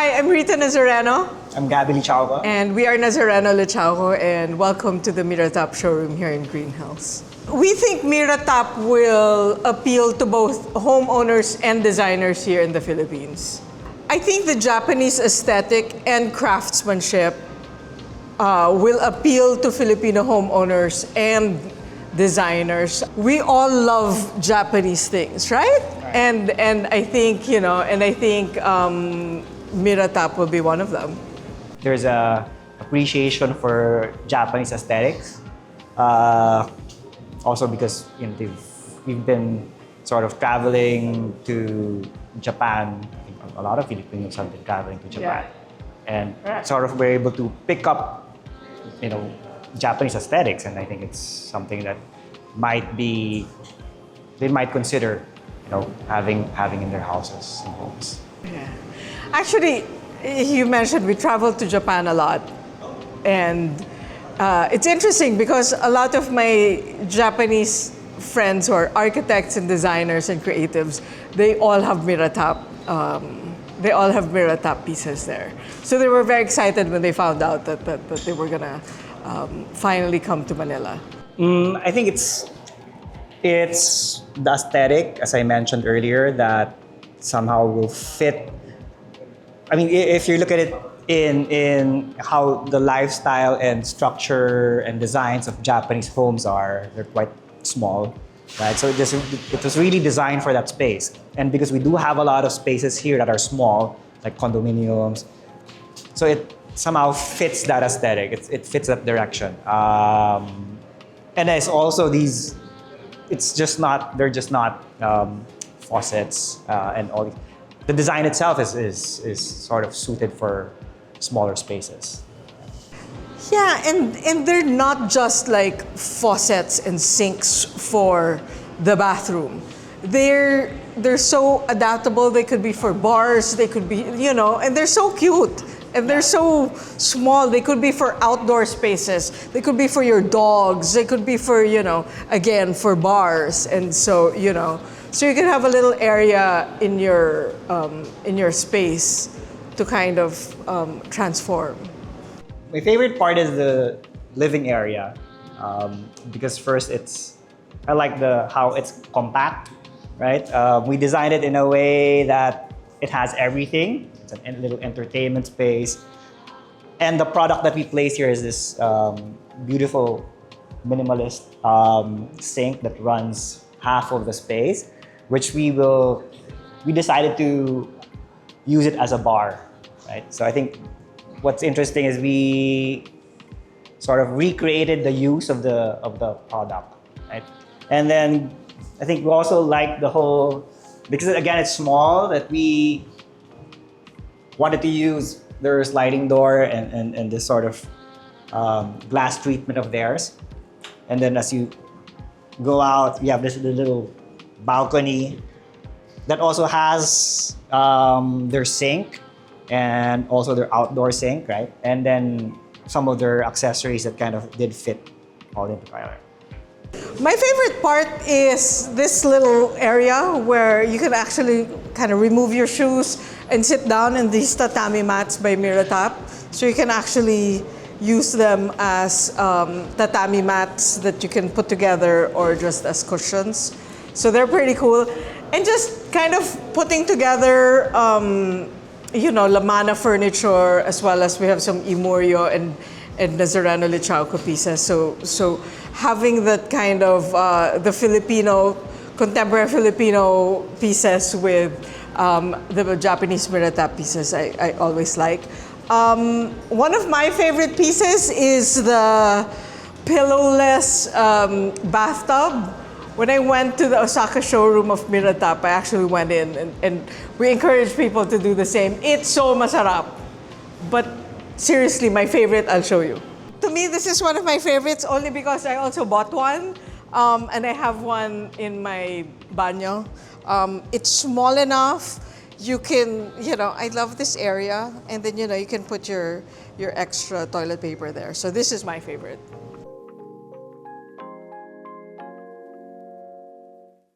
Hi, I'm Rita Nazareno. I'm Gabby Lichauco. And we are Nazareno Lichauco, and welcome to the Miratap Showroom here in Green Hills. We think Miratap will appeal to both homeowners and designers here in the Philippines. I think the Japanese aesthetic and craftsmanship will appeal to Filipino homeowners and designers. We all love Japanese things, right? And I think, Miratap will be one of them. There's a appreciation for Japanese aesthetics. Also because we've been sort of traveling to Japan. I think a lot of Filipinos have been traveling to Japan, and sort of we're able to pick up, Japanese aesthetics, and I think it's something that they might consider, having in their houses and homes. Yeah. Actually, you mentioned we traveled to Japan a lot, and it's interesting because a lot of my Japanese friends who are architects and designers and creatives, they all have Miratap. They all have Miratap pieces there. So they were very excited when they found out that they were gonna finally come to Manila. I think it's the aesthetic, as I mentioned earlier, that somehow will fit. I mean, if you look at it in how the lifestyle and structure and designs of Japanese homes are, they're quite small, right? So it was really designed for that space. And because we do have a lot of spaces here that are small, like condominiums, so it somehow fits that aesthetic. It fits that direction. And there's also these, they're just not faucets and all these. The design itself is sort of suited for smaller spaces. Yeah, and they're not just like faucets and sinks for the bathroom. They're so adaptable. They could be for bars. They could be, and they're so cute. And they're so small. They could be for outdoor spaces. They could be for your dogs. They could be for, again, for bars. And so, so you can have a little area in your space to kind of transform. My favorite part is the living area, because first I like how it's compact, right? We designed it in a way that it has everything. It's a little entertainment space. And the product that we place here is this beautiful minimalist sink that runs half of the space, which we decided to use it as a bar, right? So I think what's interesting is we sort of recreated the use of the product, right? And then I think we also like the whole, because again it's small, that we wanted to use their sliding door and this sort of glass treatment of theirs. And then as you go out, you have this little balcony that also has their sink and also their outdoor sink, right? And then some of their accessories that kind of did fit all in together. My favorite part is this little area where you can actually kind of remove your shoes and sit down in these tatami mats by Miratap. So you can actually use them as tatami mats that you can put together or just as cushions. So they're pretty cool. And just kind of putting together, Lamana furniture, as well as we have some Imurio and Nazareno Lichauco pieces. So having that kind of the contemporary Filipino pieces with the Japanese Miratap pieces, I always like. One of my favorite pieces is the pillowless bathtub. When I went to the Osaka showroom of Miratap, I actually went in and we encourage people to do the same. It's so masarap. But seriously, my favorite, I'll show you. To me, this is one of my favorites only because I also bought one. And I have one in my banyo. It's small enough. You can, I love this area. And then, you can put your extra toilet paper there. So this is my favorite.